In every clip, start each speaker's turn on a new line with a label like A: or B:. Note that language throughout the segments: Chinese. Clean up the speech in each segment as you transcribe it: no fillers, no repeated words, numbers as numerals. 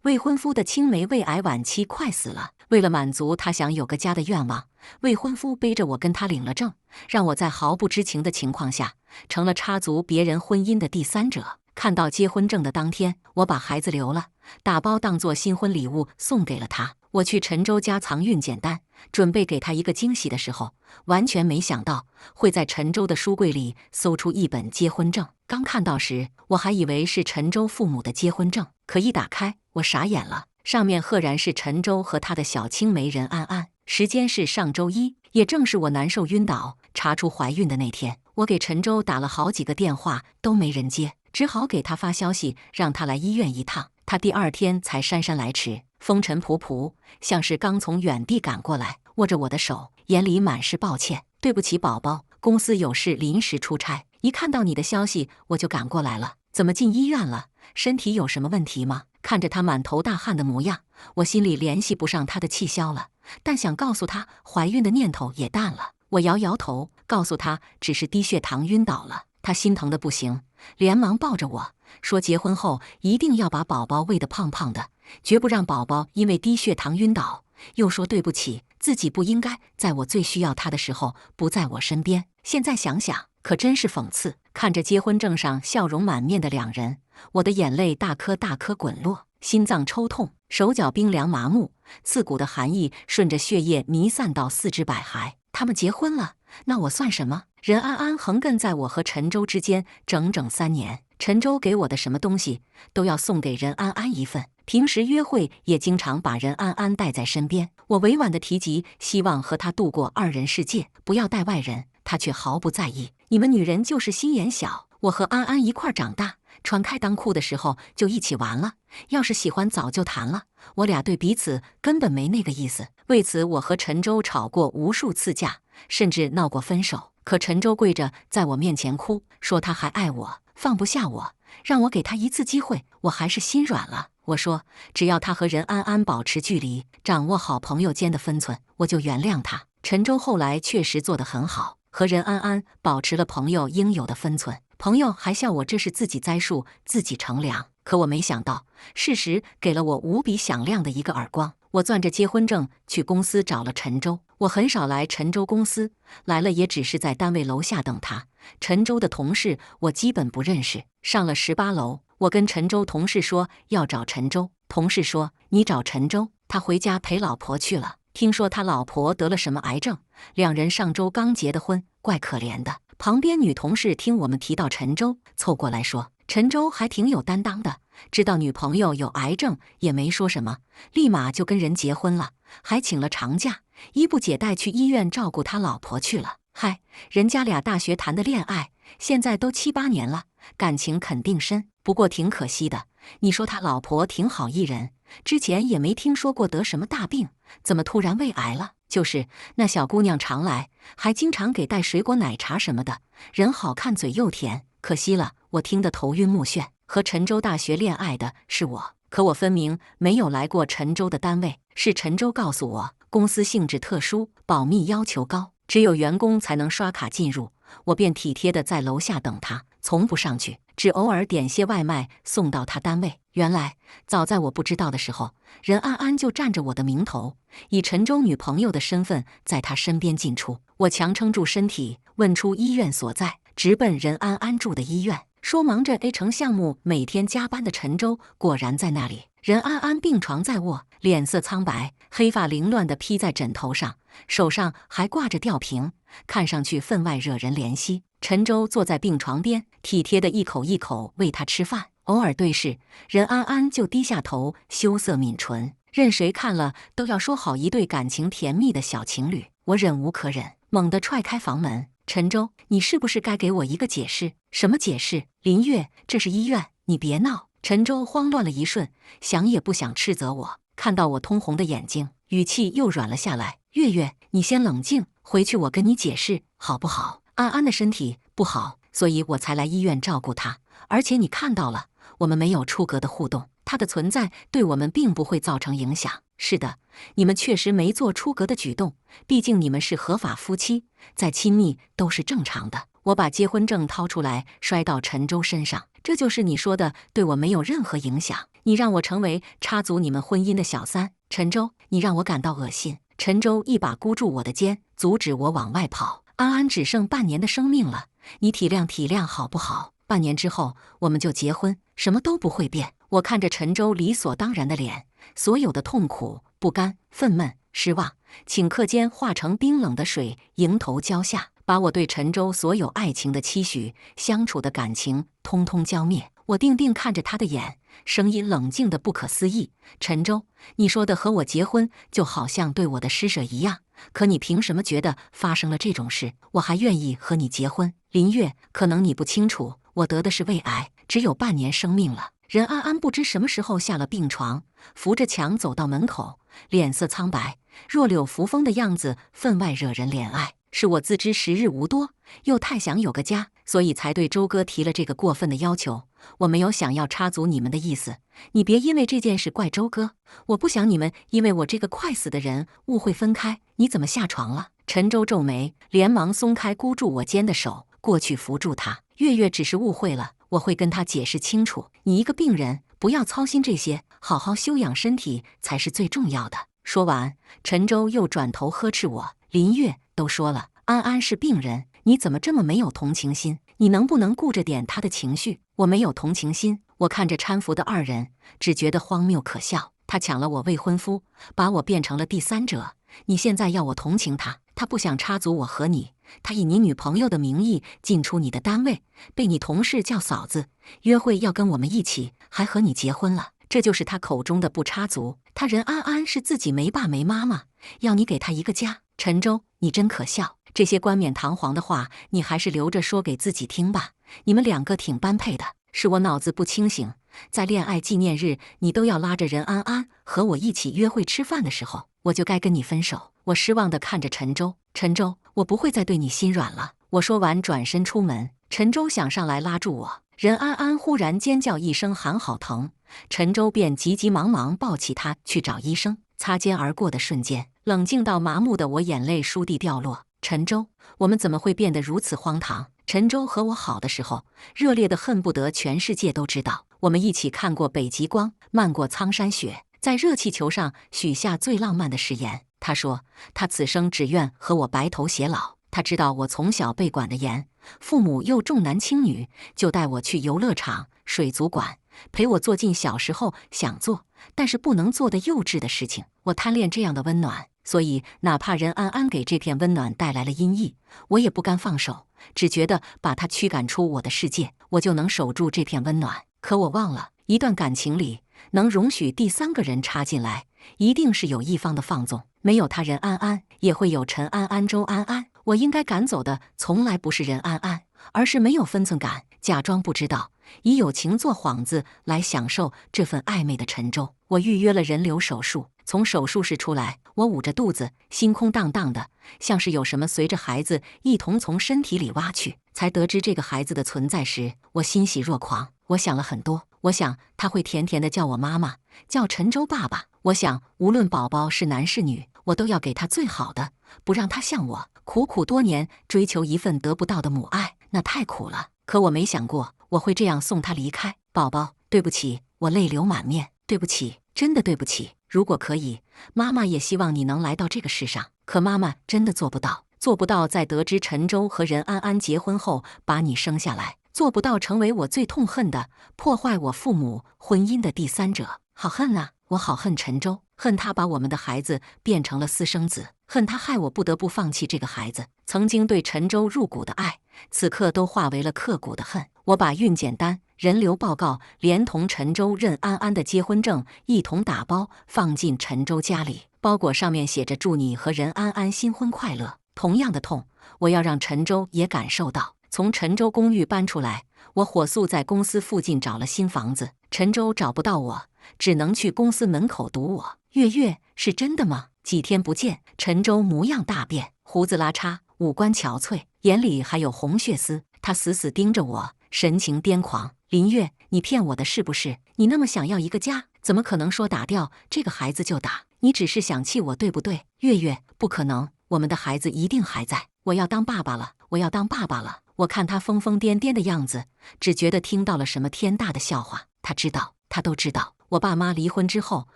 A: 未婚夫的青梅胃癌晚期快死了，为了满足他想有个家的愿望，未婚夫背着我跟他领了证，让我在毫不知情的情况下，成了插足别人婚姻的第三者。看到结婚证的当天，我把孩子留了，打包当作新婚礼物送给了他。我去陈州家藏孕检单，准备给他一个惊喜的时候，完全没想到会在陈州的书柜里搜出一本结婚证。刚看到时，我还以为是陈州父母的结婚证，可一打开，我傻眼了，上面赫然是陈州和他的小青梅任安安。时间是上周一，也正是我难受晕倒、查出怀孕的那天。我给陈州打了好几个电话，都没人接，只好给他发消息，让他来医院一趟。他第二天才姗姗来迟，风尘仆仆，像是刚从远地赶过来，握着我的手，眼里满是抱歉。对不起，宝宝，公司有事临时出差，一看到你的消息我就赶过来了。怎么进医院了？身体有什么问题吗？看着他满头大汗的模样，我心里联系不上他的气消了，但想告诉他怀孕的念头也淡了。我摇摇头，告诉他只是低血糖晕倒了。他心疼的不行，连忙抱着我说，结婚后一定要把宝宝喂得胖胖的，绝不让宝宝因为低血糖晕倒。又说对不起，自己不应该在我最需要他的时候不在我身边。现在想想，可真是讽刺。看着结婚证上笑容满面的两人，我的眼泪大颗大颗滚落，心脏抽痛，手脚冰凉麻木，刺骨的寒意顺着血液弥散到四肢百骸。他们结婚了，那我算什么？任安安横亘在我和陈州之间整整3年，陈州给我的什么东西都要送给任安安一份，平时约会也经常把任安安带在身边。我委婉地提及希望和他度过2人世界，不要带外人，他却毫不在意。你们女人就是心眼小，我和安安一块长大，穿开裆裤的时候就一起玩了，要是喜欢早就谈了，我俩对彼此根本没那个意思。为此我和陈州吵过无数次架，甚至闹过分手。可陈州跪着在我面前哭，说他还爱我，放不下我，让我给他一次机会。我还是心软了，我说只要他和任安安保持距离，掌握好朋友间的分寸，我就原谅他。陈州后来确实做得很好，和任安安保持了朋友应有的分寸。朋友还笑我这是自己栽树自己乘凉，可我没想到事实给了我无比响亮的一个耳光。我攥着结婚证去公司找了陈州。我很少来陈州公司，来了也只是在单位楼下等他。陈州的同事我基本不认识。上了18楼，我跟陈州同事说要找陈州，同事说你找陈州，他回家陪老婆去了。听说他老婆得了什么癌症，2人上周刚结的婚，怪可怜的。旁边女同事听我们提到陈州，凑过来说陈州还挺有担当的，知道女朋友有癌症也没说什么，立马就跟人结婚了，还请了长假，衣不解带去医院照顾他老婆去了。嗨，人家俩大学谈的恋爱，现在都7、8年了，感情肯定深。不过挺可惜的，你说他老婆挺好一人，之前也没听说过得什么大病，怎么突然胃癌了？就是那小姑娘常来，还经常给带水果奶茶什么的，人好看嘴又甜。可惜了，我听得头晕目眩。和陈州大学恋爱的是我，可我分明没有来过陈州的单位，是陈州告诉我公司性质特殊，保密要求高，只有员工才能刷卡进入。我便体贴地在楼下等他，从不上去，只偶尔点些外卖送到他单位。原来早在我不知道的时候，任安安就占着我的名头，以陈州女朋友的身份在他身边进出。我强撑住身体，问出医院所在，直奔任安安住的医院，说忙着 A 城项目每天加班的陈州果然在那里。任安安病床在卧，脸色苍白，黑发凌乱地披在枕头上，手上还挂着吊瓶，看上去分外惹人怜惜。陈州坐在病床边，体贴地一口一口喂他吃饭，偶尔对视，任安安就低下头，羞涩抿唇，任谁看了都要说好一对感情甜蜜的小情侣。我忍无可忍，猛地踹开房门，陈州，你是不是该给我一个解释？什么解释？林月，这是医院，你别闹。陈州慌乱了一瞬，想也不想斥责我，看到我通红的眼睛，语气又软了下来。月月，你先冷静，回去我跟你解释，好不好？安安的身体不好，所以我才来医院照顾她。而且你看到了，我们没有出格的互动，她的存在对我们并不会造成影响。是的，你们确实没做出格的举动，毕竟你们是合法夫妻，再亲密都是正常的。我把结婚证掏出来，摔到陈州身上。这就是你说的对我没有任何影响？你让我成为插足你们婚姻的小三，陈州，你让我感到恶心。陈州一把箍住我的肩，阻止我往外跑。安安只剩半年的生命了，你体谅体谅好不好？半年之后我们就结婚，什么都不会变。我看着陈州理所当然的脸，所有的痛苦、不甘、愤懑、失望，顷刻间化成冰冷的水，迎头浇下，把我对陈州所有爱情的期许、相处的感情通通浇灭。我定定看着他的眼，声音冷静的不可思议：“陈州，你说的和我结婚，就好像对我的施舍一样。可你凭什么觉得发生了这种事，我还愿意和你结婚？林月，可能你不清楚，我得的是胃癌，只有半年生命了。”任安安不知什么时候下了病床，扶着墙走到门口，脸色苍白，若柳扶风的样子分外惹人怜爱。是我自知时日无多，又太想有个家，所以才对周哥提了这个过分的要求。我没有想要插足你们的意思，你别因为这件事怪周哥。我不想你们因为我这个快死的人误会分开。你怎么下床了？陈州皱眉，连忙松开箍住我肩的手，过去扶住他。月月只是误会了，我会跟他解释清楚。你一个病人，不要操心这些，好好休养身体才是最重要的。说完，陈州又转头呵斥我：“林月，都说了，安安是病人，你怎么这么没有同情心？你能不能顾着点他的情绪？”我没有同情心，我看着搀扶的二人，只觉得荒谬可笑。他抢了我未婚夫，把我变成了第三者。你现在要我同情他，他不想插足我和你，他以你女朋友的名义进出你的单位，被你同事叫嫂子，约会要跟我们一起，还和你结婚了。这就是他口中的不插足。他任安安是自己没爸没妈吗？要你给他一个家？陈州，你真可笑。这些冠冕堂皇的话，你还是留着说给自己听吧。你们两个挺般配的，是我脑子不清醒。在恋爱纪念日，你都要拉着任安安和我一起约会吃饭的时候，我就该跟你分手。我失望地看着陈州，陈州，我不会再对你心软了。我说完，转身出门。陈州想上来拉住我，任安安忽然尖叫一声，喊好疼。陈州便急急忙忙抱起她去找医生。擦肩而过的瞬间，冷静到麻木的我眼泪倏地掉落。陈州，我们怎么会变得如此荒唐？陈州和我好的时候，热烈的恨不得全世界都知道。我们一起看过北极光，漫过苍山雪，在热气球上许下最浪漫的誓言。他说，他此生只愿和我白头偕老。他知道我从小被管得严，父母又重男轻女，就带我去游乐场、水族馆，陪我做尽小时候想做但是不能做的幼稚的事情。我贪恋这样的温暖，所以哪怕任安安给这片温暖带来了阴翳，我也不甘放手，只觉得把他驱赶出我的世界，我就能守住这片温暖。可我忘了，一段感情里能容许第三个人插进来，一定是有一方的放纵。没有他任安安，也会有陈安安、周安安。我应该赶走的从来不是任安安，而是没有分寸感，假装不知道，以友情做幌子来享受这份暧昧的陈州。我预约了人流手术，从手术室出来，我捂着肚子，心空荡荡的，像是有什么随着孩子一同从身体里挖去。才得知这个孩子的存在时，我欣喜若狂。我想了很多，我想他会甜甜的叫我妈妈，叫陈州爸爸。我想无论宝宝是男是女，我都要给他最好的，不让他像我苦苦多年追求一份得不到的母爱，那太苦了。可我没想过我会这样送他离开。宝宝，对不起，我泪流满面，对不起，真的对不起。如果可以，妈妈也希望你能来到这个世上，可妈妈真的做不到，做不到在得知陈州和任安安结婚后把你生下来，做不到成为我最痛恨的破坏我父母婚姻的第三者。好恨啊，我好恨陈州，恨他把我们的孩子变成了私生子，恨他害我不得不放弃这个孩子。曾经对陈州入骨的爱，此刻都化为了刻骨的恨。我把孕检单、人流报告连同陈州任安安的结婚证一同打包放进陈州家里，包裹上面写着祝你和任安安新婚快乐。同样的痛，我要让陈州也感受到。从陈州公寓搬出来，我火速在公司附近找了新房子。陈州找不到我，只能去公司门口堵我。月月，是真的吗？几天不见，陈州模样大变，胡子拉碴，五官憔悴，眼里还有红血丝。他死死盯着我，神情癫狂。林月，你骗我的是不是？你那么想要一个家，怎么可能说打掉这个孩子就打？你只是想气我，对不对？月月，不可能，我们的孩子一定还在。我要当爸爸了，我要当爸爸了。我看他疯疯癫癫的样子，只觉得听到了什么天大的笑话。他知道，他都知道。我爸妈离婚之后，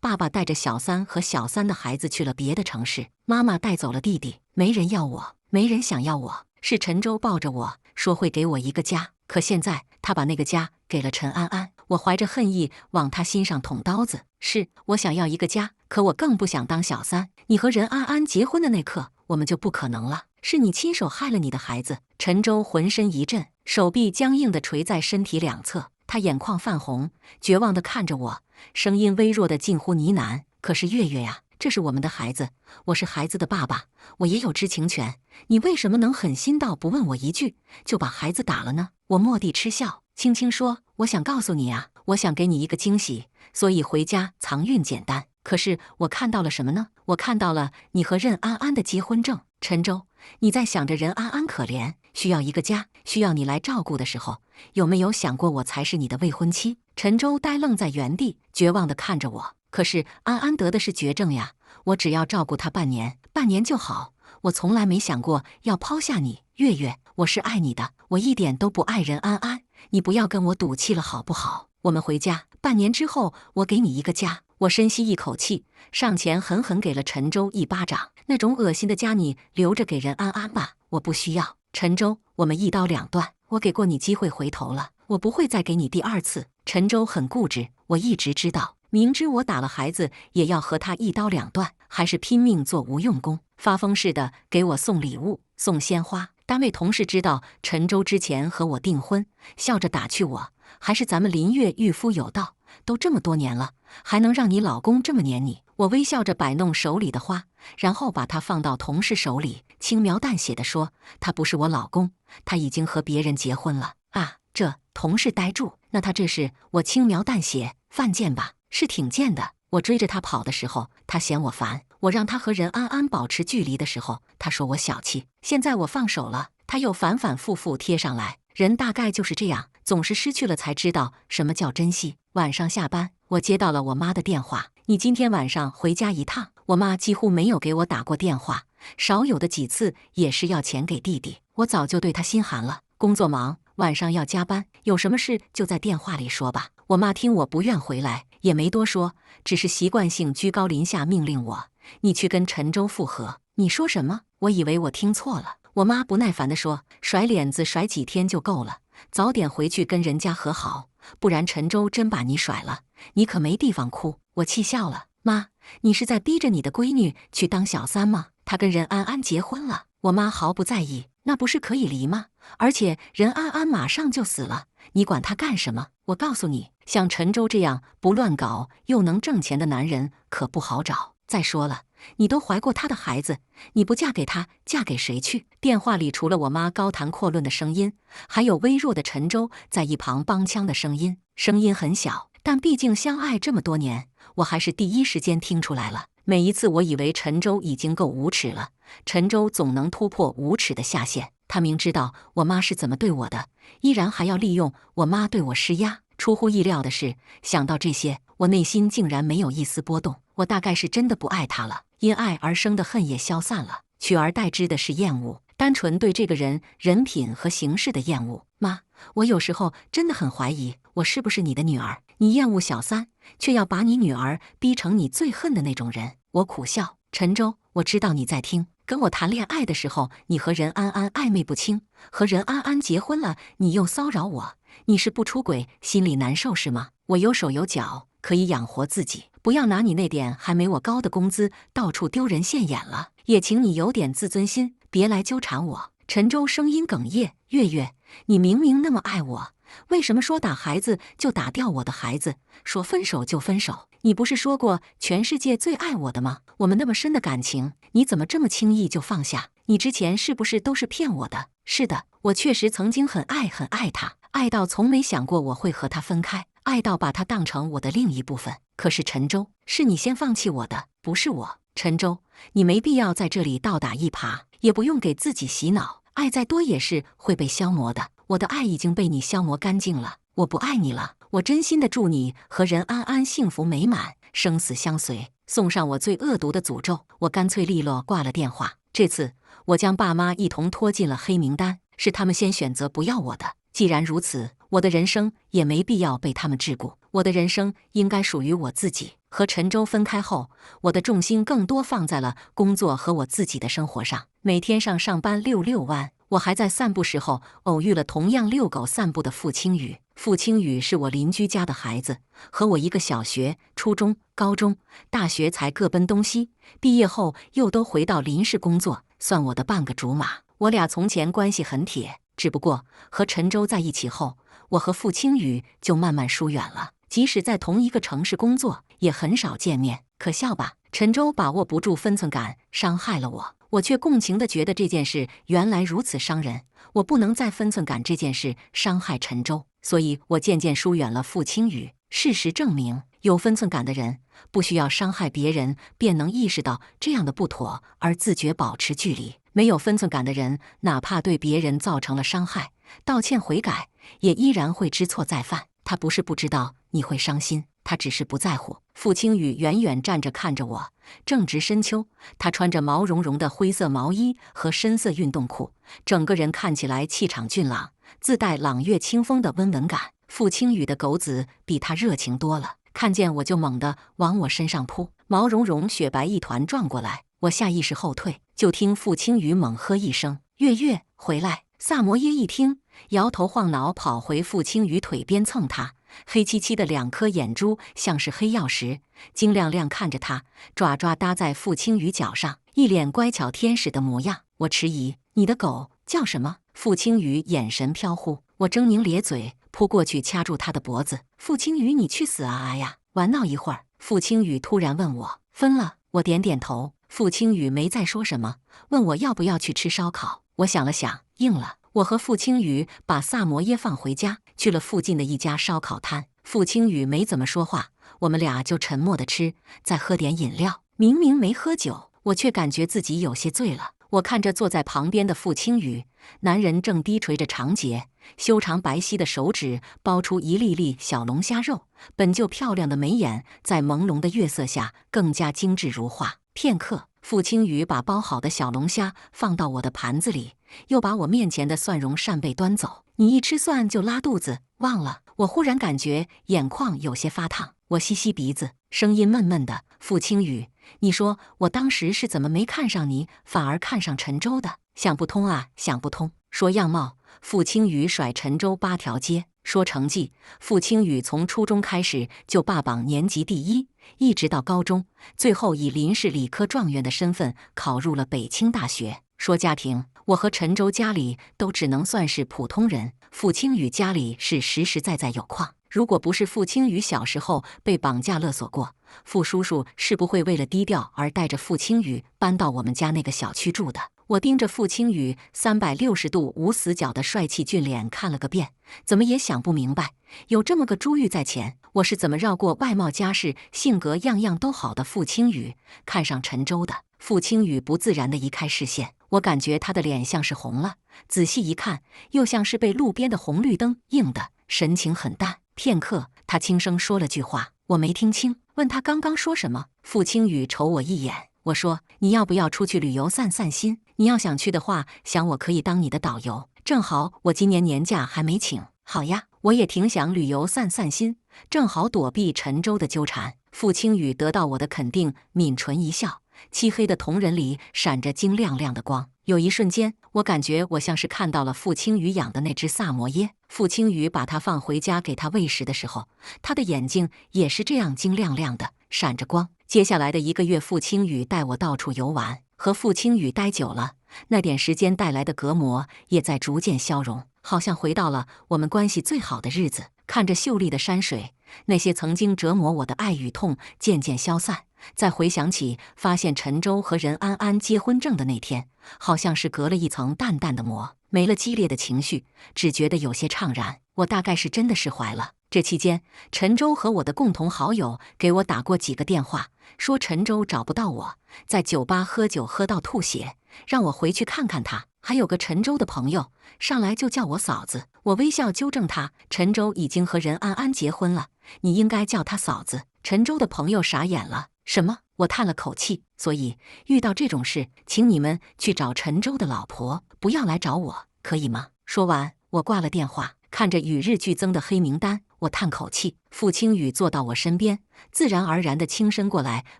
A: 爸爸带着小三和小三的孩子去了别的城市，妈妈带走了弟弟。没人要我，没人想要我，是陈舟抱着我说会给我一个家。可现在他把那个家给了陈安安，我怀着恨意往他心上捅刀子。是我想要一个家，可我更不想当小三。你和任安安结婚的那刻，我们就不可能了。是你亲手害了你的孩子。陈舟浑身一震，手臂僵硬地垂在身体两侧，他眼眶泛红，绝望地看着我，声音微弱的近乎呢喃：“可是月月呀，这是我们的孩子，我是孩子的爸爸，我也有知情权。你为什么能狠心到不问我一句就把孩子打了呢？”我蓦地嗤笑，轻轻说：“我想告诉你啊，我想给你一个惊喜，所以回家藏孕简单。可是我看到了什么呢？我看到了你和任安安的结婚证。陈舟，你在想着任安安可怜，需要一个家，需要你来照顾的时候，有没有想过我才是你的未婚妻？”陈舟呆愣在原地，绝望地看着我。可是安安得的是绝症呀，我只要照顾她半年，半年就好。我从来没想过要抛下你，月月，我是爱你的，我一点都不爱任安安。你不要跟我赌气了好不好？我们回家，半年之后我给你一个家。我深吸一口气，上前狠狠给了陈舟一巴掌。那种恶心的家你留着给任安安吧，我不需要。陈舟，我们一刀两断，我给过你机会回头了，我不会再给你第二次。陈舟很固执，我一直知道，明知我打了孩子也要和他一刀两断，还是拼命做无用功，发疯似的给我送礼物，送鲜花。单位同事知道陈舟之前和我订婚，笑着打趣我：“还是咱们林月御夫有道，都这么多年了，还能让你老公这么黏你。”我微笑着摆弄手里的花，然后把它放到同事手里，轻描淡写地说：“他不是我老公，他已经和别人结婚了。”啊，这同事呆住。那他这是？我轻描淡写：“犯贱吧？是挺贱的。”我追着他跑的时候，他嫌我烦；我让他和任安安保持距离的时候，他说我小气。现在我放手了，他又反反复复贴上来。人大概就是这样，总是失去了才知道什么叫珍惜。晚上下班，我接到了我妈的电话：“你今天晚上回家一趟。”我妈几乎没有给我打过电话，少有的几次也是要钱给弟弟。我早就对她心寒了，工作忙，晚上要加班，有什么事就在电话里说吧。我妈听我不愿回来，也没多说，只是习惯性居高临下命令我：“你去跟陈舟复合。”你说什么？我以为我听错了。我妈不耐烦地说：“甩脸子甩几天就够了，早点回去跟人家和好，不然陈舟真把你甩了，你可没地方哭。”我气笑了：“妈，你是在逼着你的闺女去当小三吗？她跟任安安结婚了。”我妈毫不在意：“那不是可以离吗？而且任安安马上就死了，你管她干什么？我告诉你，像陈舟这样不乱搞又能挣钱的男人可不好找。再说了，你都怀过他的孩子，你不嫁给他，嫁给谁去？”电话里除了我妈高谈阔论的声音，还有微弱的陈舟在一旁帮腔的声音，声音很小，但毕竟相爱这么多年，我还是第一时间听出来了。每一次我以为陈舟已经够无耻了，陈舟总能突破无耻的下限。他明知道我妈是怎么对我的，依然还要利用我妈对我施压。出乎意料的是，想到这些，我内心竟然没有一丝波动。我大概是真的不爱他了，因爱而生的恨也消散了，取而代之的是厌恶，单纯对这个人人品和行事的厌恶。妈，我有时候真的很怀疑，我是不是你的女儿？你厌恶小三，却要把你女儿逼成你最恨的那种人。我苦笑：“陈舟，我知道你在听。跟我谈恋爱的时候，你和任安安暧昧不清，和任安安结婚了，你又骚扰我，你是不出轨，心里难受是吗？我有手有脚，可以养活自己，不要拿你那点还没我高的工资到处丢人现眼了，也请你有点自尊心，别来纠缠我。”陈舟声音哽咽：“月月，你明明那么爱我，为什么说打孩子就打掉我的孩子，说分手就分手？你不是说过全世界最爱我的吗？我们那么深的感情，你怎么这么轻易就放下？你之前是不是都是骗我的？”是的，我确实曾经很爱他，爱到从没想过我会和他分开，爱到把他当成我的另一部分。可是陈舟，是你先放弃我的，不是我。陈舟，你没必要在这里倒打一耙，也不用给自己洗脑，爱再多也是会被消磨的。我的爱已经被你消磨干净了，我不爱你了。我真心的祝你和任安安幸福美满，生死相随。送上我最恶毒的诅咒，我干脆利落挂了电话。这次我将爸妈一同拖进了黑名单。是他们先选择不要我的。既然如此，我的人生也没必要被他们桎梏，我的人生应该属于我自己。和陈州分开后，我的重心更多放在了工作和我自己的生活上。每天上班遛弯，我还在散步时候偶遇了同样遛狗散步的付清雨。付清雨是我邻居家的孩子，和我一个小学、初中、高中、大学才各奔东西，毕业后又都回到林氏工作，算我的半个竹马。我俩从前关系很铁，只不过和陈州在一起后，我和付清雨就慢慢疏远了。即使在同一个城市工作，也很少见面。可笑吧？陈州把握不住分寸感，伤害了我，我却共情地觉得这件事原来如此伤人。我不能在分寸感这件事伤害陈州，所以我渐渐疏远了付清雨。事实证明，有分寸感的人不需要伤害别人，便能意识到这样的不妥而自觉保持距离。没有分寸感的人，哪怕对别人造成了伤害，道歉悔改，也依然会知错再犯。他不是不知道你会伤心，他只是不在乎。付清雨远远站着看着我，正值深秋，他穿着毛茸茸的灰色毛衣和深色运动裤，整个人看起来气场俊朗，自带朗月清风的温文感。付清雨的狗子比他热情多了，看见我就猛地往我身上扑，毛茸茸雪白一团撞过来，我下意识后退，就听付清雨猛喝一声：“月月，回来！”萨摩耶一听，摇头晃脑跑回付清雨腿边蹭他，黑漆漆的2颗眼珠像是黑曜石，晶亮亮看着他，爪爪搭在付清雨脚上，一脸乖巧天使的模样。我迟疑：“你的狗叫什么？”付清雨眼神飘忽，我狰狞咧嘴，扑过去掐住他的脖子：“付清雨，你去死啊呀！玩闹一会儿。”付清雨突然问我：“分了？”我点点头。付清雨没再说什么，问我要不要去吃烧烤。我想了想，应了。我和付清雨把萨摩耶放回家，去了附近的一家烧烤摊。付清雨没怎么说话，我们俩就沉默地吃，再喝点饮料。明明没喝酒，我却感觉自己有些醉了。我看着坐在旁边的付清雨，男人正低垂着长睫，修长白皙的手指包出一粒粒小龙虾肉，本就漂亮的眉眼在朦胧的月色下更加精致如画。片刻，付清雨把包好的小龙虾放到我的盘子里，又把我面前的蒜蓉扇贝端走。你一吃蒜就拉肚子，忘了？我忽然感觉眼眶有些发烫，我吸吸鼻子，声音闷闷的：“付清雨，你说我当时是怎么没看上你，反而看上陈州的？想不通啊，想不通。”说样貌，付清雨甩陈州8条街；说成绩，付清雨从初中开始就霸榜年级第1，一直到高中，最后以林氏理科状元的身份考入了北清大学。说家庭，我和陈州家里都只能算是普通人，付清雨家里是实实在在有矿。如果不是付清雨小时候被绑架勒索过，付叔叔是不会为了低调而带着付清雨搬到我们家那个小区住的。我盯着付清雨360度无死角的帅气俊脸看了个遍，怎么也想不明白，有这么个珠玉在前，我是怎么绕过外貌家世性格样样都好的付清雨，看上陈州的。付清雨不自然地移开视线，我感觉他的脸像是红了，仔细一看，又像是被路边的红绿灯映的，神情很淡。片刻，他轻声说了句话，我没听清，问他刚刚说什么。付清雨瞅我一眼，我说：“你要不要出去旅游散散心？你要想去的话，想我可以当你的导游，正好我今年年假还没请。”好呀，我也挺想旅游散散心，正好躲避陈州的纠缠。付清雨得到我的肯定，抿唇一笑，漆黑的瞳仁里闪着晶亮亮的光。有一瞬间，我感觉我像是看到了付清雨养的那只萨摩耶。付清雨把它放回家给它喂食的时候，它的眼睛也是这样晶亮亮的，闪着光。接下来的1个月，付清雨带我到处游玩，和付清雨待久了，那点时间带来的隔膜也在逐渐消融，好像回到了我们关系最好的日子。看着秀丽的山水，那些曾经折磨我的爱与痛渐渐消散。再回想起发现陈州和任安安结婚证的那天，好像是隔了一层淡淡的膜，没了激烈的情绪，只觉得有些怅然。我大概是真的释怀了。这期间，陈州和我的共同好友给我打过几个电话，说陈州找不到我，在酒吧喝酒喝到吐血，让我回去看看他。还有个陈州的朋友上来就叫我嫂子，我微笑纠正他：“陈州已经和任安安结婚了，你应该叫他嫂子。”陈州的朋友傻眼了：“什么？”我叹了口气，所以遇到这种事，请你们去找陈州的老婆，不要来找我。可以吗？说完，我挂了电话，看着与日俱增的黑名单，我叹口气。傅青雨坐到我身边，自然而然地轻身过来，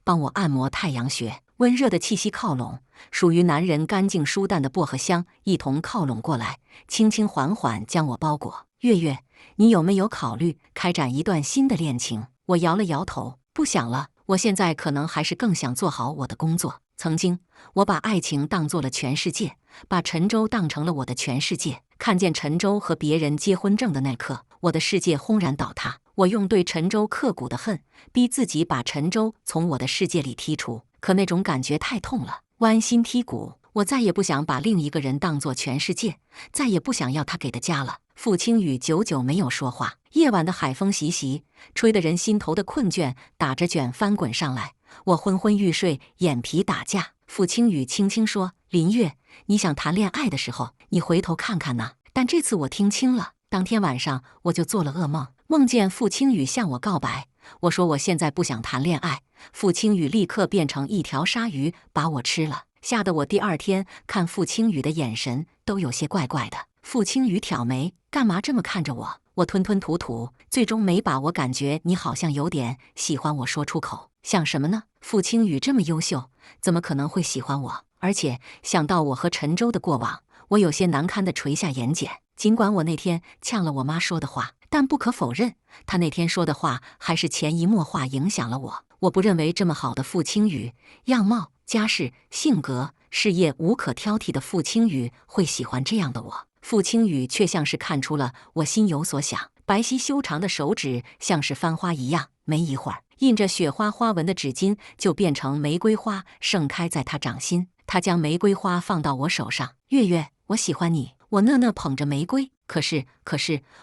A: 帮我按摩太阳穴。温热的气息靠拢，属于男人干净舒淡的薄荷香一同靠拢过来，轻轻缓缓将我包裹。月月，你有没有考虑开展一段新的恋情？我摇了摇头，不想了。我现在可能还是更想做好我的工作。曾经，我把爱情当做了全世界，把陈州当成了我的全世界。看见陈州和别人结婚证的那刻，我的世界轰然倒塌。我用对陈州刻骨的恨，逼自己把陈州从我的世界里剔除。可那种感觉太痛了，剜心剔骨。我再也不想把另一个人当作全世界，再也不想要他给的家了。傅青雨久久没有说话。夜晚的海风习习，吹得人心头的困倦打着卷翻滚上来。我昏昏欲睡，眼皮打架。傅青雨轻轻说：“林月，你想谈恋爱的时候，你回头看看呢。”但这次我听清了。当天晚上我就做了噩梦，梦见傅青雨向我告白。我说我现在不想谈恋爱，傅青雨立刻变成一条鲨鱼把我吃了，吓得我第二天看傅青雨的眼神都有些怪怪的。傅青雨挑眉，干嘛这么看着我？我吞吞吐吐，最终没把我感觉你好像有点喜欢我说出口。想什么呢？傅青雨这么优秀，怎么可能会喜欢我？而且想到我和陈州的过往，我有些难堪地垂下眼睑。尽管我那天呛了我妈说的话，但不可否认，她那天说的话还是潜移默化影响了我。我不认为这么好的傅青雨，样貌、家世、性格、事业无可挑剔的傅青雨会喜欢这样的我。傅青雨却像是看出了我心有所想，白皙修长的手指像是翻花一样，没一会儿，印着雪花花纹的纸巾就变成玫瑰花盛开在他掌心。他将玫瑰花放到我手上，月月，我喜欢你。我讷讷捧着玫瑰，可是，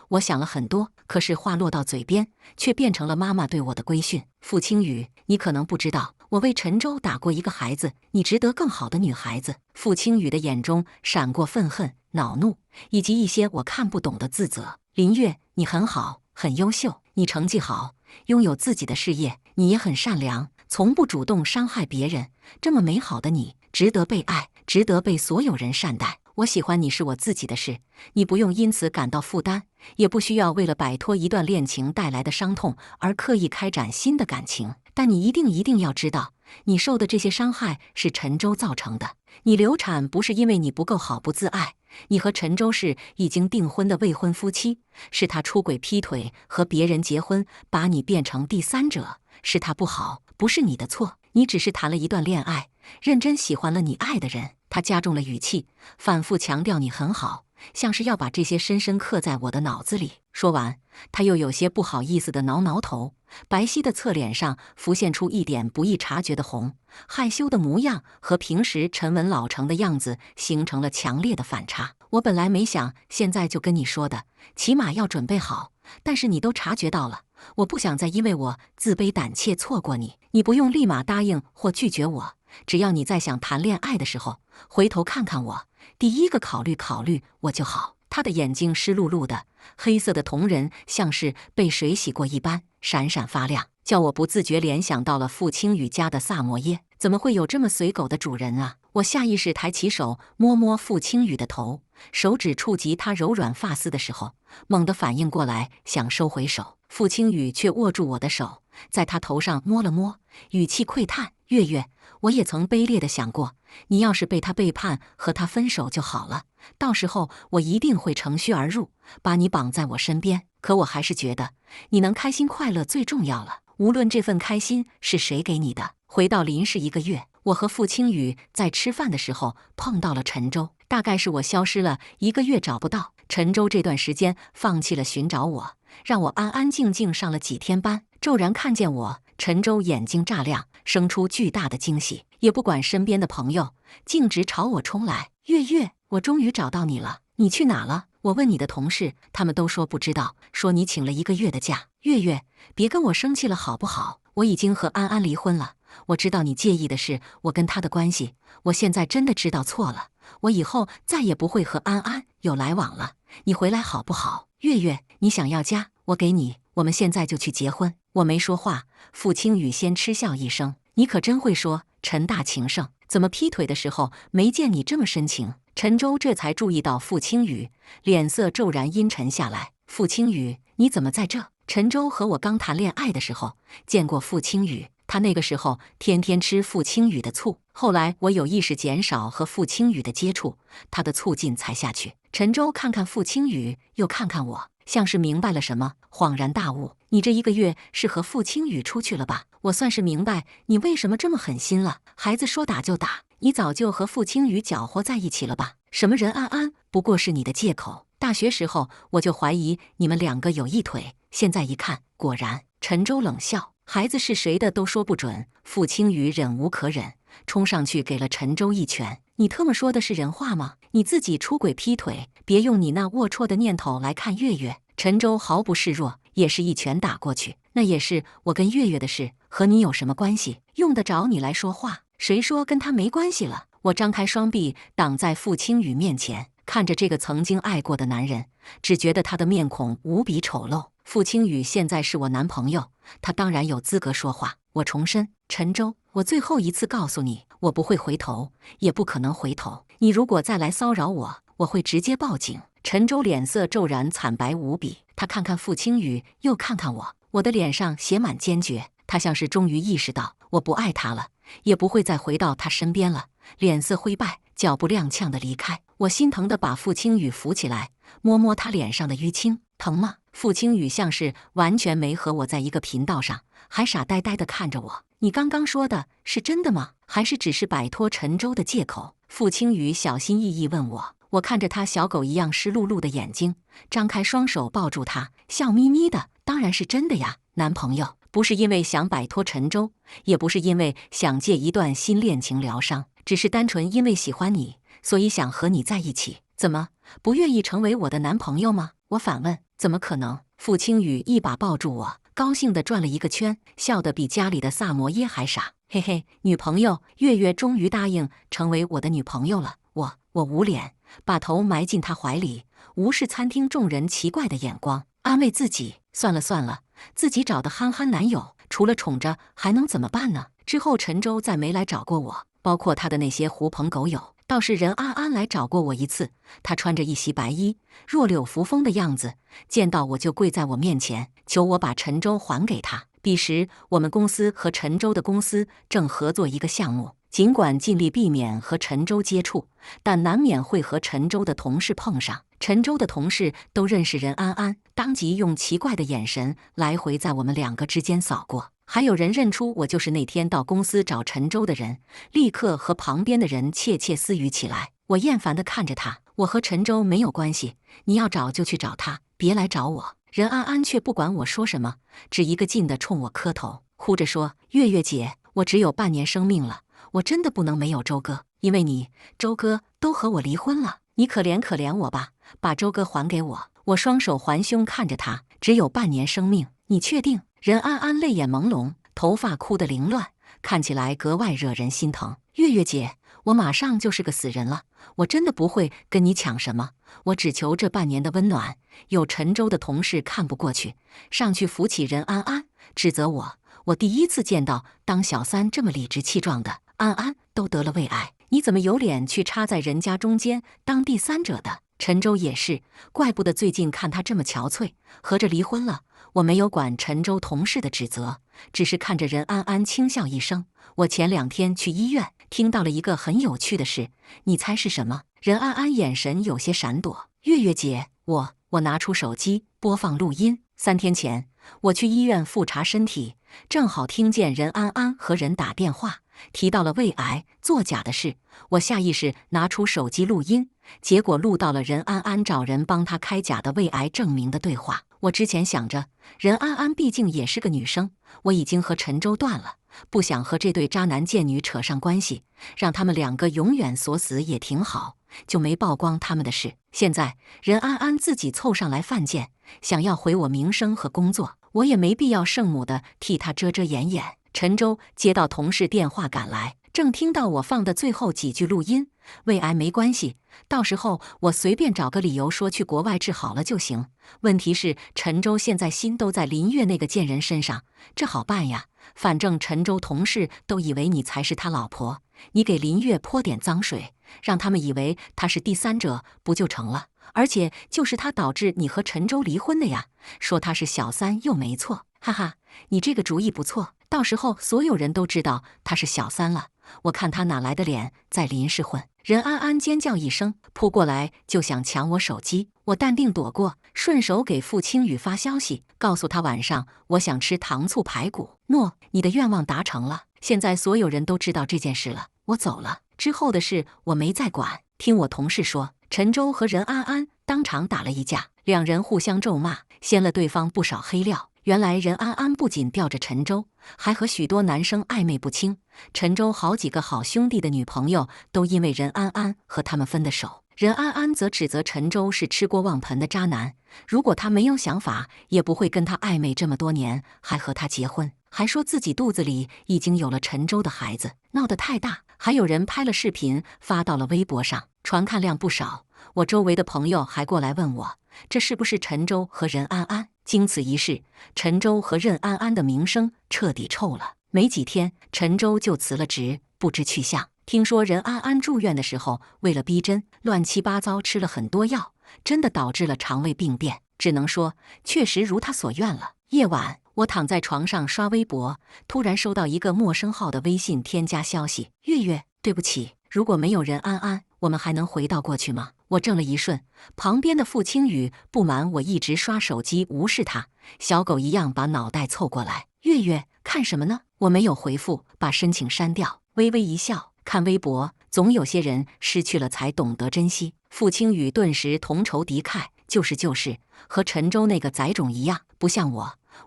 A: 我想了很多，可是话落到嘴边，却变成了妈妈对我的规训。傅青雨，你可能不知道，我为陈州打过一个孩子，你值得更好的女孩子。傅青雨的眼中闪过愤恨、恼怒，以及一些我看不懂的自责。林月，你很好，很优秀，你成绩好，拥有自己的事业，你也很善良，从不主动伤害别人。这么美好的你，值得被爱，值得被所有人善待。我喜欢你是我自己的事，你不用因此感到负担，也不需要为了摆脱一段恋情带来的伤痛而刻意开展新的感情。但你一定要知道，你受的这些伤害是陈州造成的。你流产不是因为你不够好、不自爱，你和陈州是已经订婚的未婚夫妻，是他出轨劈腿和别人结婚，把你变成第三者，是他不好，不是你的错。你只是谈了一段恋爱，认真喜欢了你爱的人。他加重了语气，反复强调你很好，像是要把这些深深刻在我的脑子里。说完，他又有些不好意思地挠挠头，白皙的侧脸上浮现出一点不易察觉的红，害羞的模样和平时沉稳老成的样子形成了强烈的反差。我本来没想现在就跟你说的，起码要准备好，但是你都察觉到了，我不想再因为我自卑胆怯错过你。你不用立马答应或拒绝我，只要你在想谈恋爱的时候，回头看看我，第一个考虑我就好。他的眼睛湿漉漉的，黑色的瞳仁像是被水洗过一般，闪闪发亮，叫我不自觉联想到了傅青雨家的萨摩耶。怎么会有这么随狗的主人啊？我下意识抬起手摸摸傅青雨的头，手指触及他柔软发丝的时候，猛地反应过来想收回手，傅青雨却握住我的手，在他头上摸了摸，语气喟叹：“月月，我也曾卑劣地想过，你要是被他背叛，和他分手就好了，到时候我一定会乘虚而入，把你绑在我身边。可我还是觉得，你能开心快乐最重要了，无论这份开心是谁给你的。”回到林氏1个月，我和傅青雨在吃饭的时候碰到了陈州，大概是我消失了1个月找不到，陈州这段时间放弃了寻找我，让我安安静静上了几天班。骤然看见我，陈州眼睛炸亮，生出巨大的惊喜，也不管身边的朋友，径直朝我冲来：“月月，我终于找到你了，你去哪了？我问你的同事，他们都说不知道，说你请了1个月的假。月月，别跟我生气了好不好？我已经和安安离婚了。我知道你介意的是我跟他的关系，我现在真的知道错了，我以后再也不会和安安有来往了。你回来好不好？月月，你想要家，我给你，我们现在就去结婚。”我没说话，傅青雨先嗤笑一声：“你可真会说，陈大情圣，怎么劈腿的时候没见你这么深情？陈州这才注意到傅青雨，脸色骤然阴沉下来。傅青雨，你怎么在这？陈州和我刚谈恋爱的时候见过傅青雨，他那个时候天天吃傅青雨的醋。后来我有意识减少和傅青雨的接触，他的醋劲才下去。陈州看看傅青雨，又看看我，像是明白了什么，恍然大悟。你这1个月是和傅青雨出去了吧？我算是明白你为什么这么狠心了。孩子说打就打，你早就和傅青雨搅和在一起了吧？什么任安安，不过是你的借口。大学时候我就怀疑你们2个有一腿，现在一看，果然。陈州冷笑，孩子是谁的都说不准。傅青雨忍无可忍，冲上去给了陈州一拳。你特么说的是人话吗？你自己出轨劈腿，别用你那龌龊的念头来看月月。陈州毫不示弱，也是一拳打过去。那也是我跟月月的事，和你有什么关系？用得着你来说话？谁说跟他没关系了？我张开双臂挡在傅青雨面前，看着这个曾经爱过的男人，只觉得他的面孔无比丑陋。傅青雨现在是我男朋友，他当然有资格说话。我重申，陈州，我最后一次告诉你，我不会回头，也不可能回头。你如果再来骚扰我，我会直接报警。陈州脸色骤然惨白无比，他看看傅青雨，又看看我，我的脸上写满坚决。他像是终于意识到我不爱他了，也不会再回到他身边了，脸色灰败，脚步踉跄地离开。我心疼地把傅青雨扶起来，摸摸他脸上的淤青，疼吗？傅青雨像是完全没和我在一个频道上，还傻呆呆地看着我。你刚刚说的是真的吗？还是只是摆脱陈州的借口？傅青雨小心翼翼问我。我看着他小狗一样湿漉漉的眼睛，张开双手抱住他，笑眯眯的。当然是真的呀，男朋友。不是因为想摆脱陈州，也不是因为想借一段新恋情疗伤，只是单纯因为喜欢你，所以想和你在一起。怎么，不愿意成为我的男朋友吗？我反问。怎么可能？傅青雨一把抱住我，高兴地转了一个圈，笑得比家里的萨摩耶还傻。嘿嘿，女朋友，月月终于答应成为我的女朋友了。我捂脸，把头埋进他怀里，无视餐厅众人奇怪的眼光，安慰自己，算了算了，自己找的憨憨男友，除了宠着还能怎么办呢？之后陈州再没来找过我，包括他的那些狐朋狗友。倒是任安安来找过我一次，她穿着一袭白衣，弱柳扶风的样子，见到我就跪在我面前，求我把陈州还给她。彼时我们公司和陈州的公司正合作一个项目，尽管尽力避免和陈州接触，但难免会和陈州的同事碰上。陈州的同事都认识任安安，当即用奇怪的眼神来回在我们2个之间扫过。还有人认出我就是那天到公司找陈州的人，立刻和旁边的人窃窃私语起来。我厌烦地看着他，我和陈州没有关系，你要找就去找他，别来找我。任安安却不管我说什么，只一个劲地冲我磕头，哭着说：月月姐，我只有半年生命了，我真的不能没有周哥，因为你，周哥都和我离婚了，你可怜可怜我吧，把周哥还给我。我双手环胸看着他，只有半年生命，你确定？任安安泪眼朦胧，头发哭得凌乱，看起来格外惹人心疼。月月姐，我马上就是个死人了，我真的不会跟你抢什么，我只求这半年的温暖。有陈州的同事看不过去，上去扶起任安安，指责我第一次见到当小三这么理直气壮的。安安都得了胃癌，你怎么有脸去插在人家中间当第三者的？陈州也是，怪不得最近看他这么憔悴，合着离婚了。我没有管陈州同事的指责，只是看着任安安轻笑一声。我前2天去医院，听到了一个很有趣的事，你猜是什么？任安安眼神有些闪躲。月月姐，我拿出手机播放录音。3天前，我去医院复查身体，正好听见任安安和人打电话，提到了胃癌、作假的事。我下意识拿出手机录音，结果录到了任安安找人帮她开假的胃癌证明的对话。我之前想着，任安安毕竟也是个女生，我已经和陈州断了，不想和这对渣男贱女扯上关系，让他们2个永远锁死也挺好，就没曝光他们的事。现在任安安自己凑上来犯贱，想要毁我名声和工作，我也没必要圣母的替她遮遮掩掩。陈州接到同事电话赶来，正听到我放的最后几句录音。胃癌没关系，到时候我随便找个理由说去国外治好了就行。问题是陈州现在心都在林月那个贱人身上，这好办呀，反正陈州同事都以为你才是他老婆，你给林月泼点脏水，让他们以为他是第三者，不就成了？而且就是他导致你和陈州离婚的呀，说他是小三又没错，哈哈，你这个主意不错，到时候所有人都知道他是小三了，我看他哪来的脸在林氏混。任安安尖叫一声，扑过来就想抢我手机，我淡定躲过，顺手给傅青雨发消息，告诉他晚上我想吃糖醋排骨。诺，你的愿望达成了，现在所有人都知道这件事了，我走了。之后的事我没再管，听我同事说，陈州和任安安当场打了一架，两人互相咒骂，掀了对方不少黑料。原来任安安不仅吊着陈州，还和许多男生暧昧不清。陈州好几个好兄弟的女朋友都因为任安安和他们分的手。任安安则指责陈州是吃锅忘盆的渣男，如果他没有想法，也不会跟他暧昧这么多年，还和他结婚，还说自己肚子里已经有了陈州的孩子，闹得太大。还有人拍了视频发到了微博上，传看量不少。我周围的朋友还过来问我，这是不是陈州和任安安？经此一事，陈州和任安安的名声彻底臭了。没几天，陈州就辞了职，不知去向。听说任安安住院的时候，为了逼真，乱七八糟吃了很多药，真的导致了肠胃病变。只能说，确实如他所愿了。夜晚，我躺在床上刷微博，突然收到一个陌生号的微信添加消息：月月，对不起，如果没有任安安，我们还能回到过去吗？我怔了一瞬，旁边的傅青雨不满我一直刷手机无视他，小狗一样把脑袋凑过来。月月，看什么呢？我没有回复，把申请删掉，微微一笑，看微博，总有些人失去了才懂得珍惜。傅青雨顿时同仇敌忾，就是，和陈州那个崽种一样，不像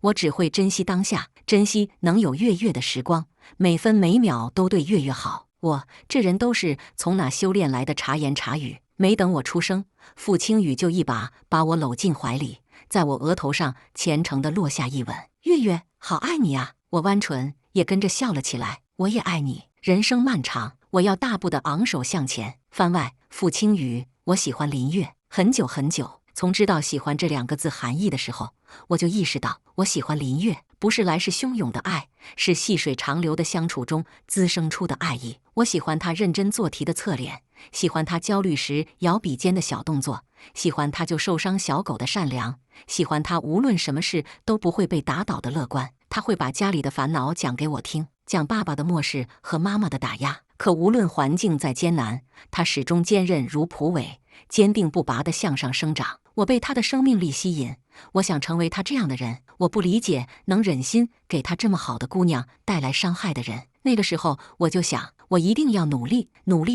A: 我只会珍惜当下，珍惜能有月月的时光，每分每秒都对月月好。我这人都是从哪修炼来的茶言茶语。没等我出声，傅青雨就一把把我搂进怀里，在我额头上虔诚地落下一吻。月月，好爱你啊！我弯唇也跟着笑了起来。我也爱你。人生漫长，我要大步地昂首向前。番外，傅青雨，我喜欢林月很久很久。从知道喜欢这两个字含义的时候，我就意识到，我喜欢林月，不是来势汹涌的爱，是细水长流的相处中滋生出的爱意。我喜欢他认真做题的侧脸，喜欢他焦虑时摇笔尖的小动作，喜欢他就受伤小狗的善良，喜欢他无论什么事都不会被打倒的乐观。他会把家里的烦恼讲给我听，讲爸爸的漠视和妈妈的打压，可无论环境再艰难，他始终坚韧如蒲苇，坚定不拔地向上生长。我被他的生命力吸引，我想成为他这样的人。我不理解能忍心给他这么好的姑娘带来伤害的人。那个时候我就想，我一定要努力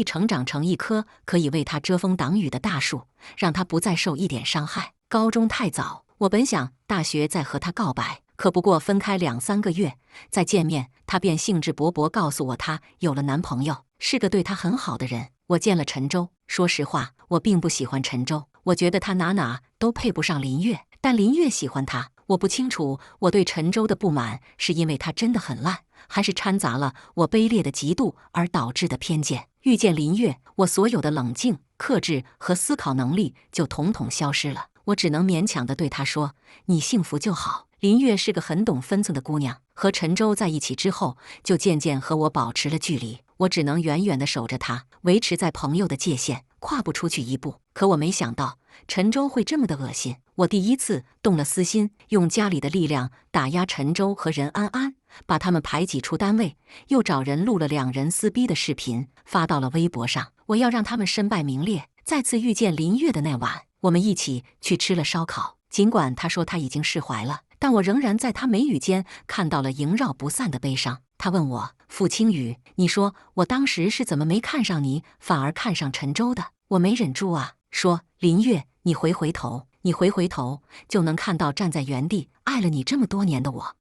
A: 成长成一棵可以为他遮风挡雨的大树，让他不再受一点伤害。高中太早，我本想大学再和他告白，可不过分开2、3个月再见面，他便兴致勃勃告诉我他有了男朋友，是个对他很好的人。我见了陈州，说实话，我并不喜欢陈州，我觉得他哪都配不上林月，但林月喜欢他。我不清楚我对陈州的不满是因为他真的很烂，还是掺杂了我卑劣的嫉妒而导致的偏见。遇见林月，我所有的冷静、克制和思考能力就统统消失了。我只能勉强地对他说：“你幸福就好。”林月是个很懂分寸的姑娘，和陈州在一起之后，就渐渐和我保持了距离。我只能远远地守着她，维持在朋友的界限，跨不出去一步。可我没想到陈州会这么的恶心。我第一次动了私心，用家里的力量打压陈州和任安安，把他们排挤出单位，又找人录了2人撕逼的视频，发到了微博上。我要让他们身败名裂。再次遇见林月的那晚，我们一起去吃了烧烤。尽管他说他已经释怀了，但我仍然在他眉宇间看到了萦绕不散的悲伤。他问我：“傅青雨，你说我当时是怎么没看上你，反而看上陈州的？”我没忍住啊，说：“林月，你回头，就能看到站在原地爱了你这么多年的我。”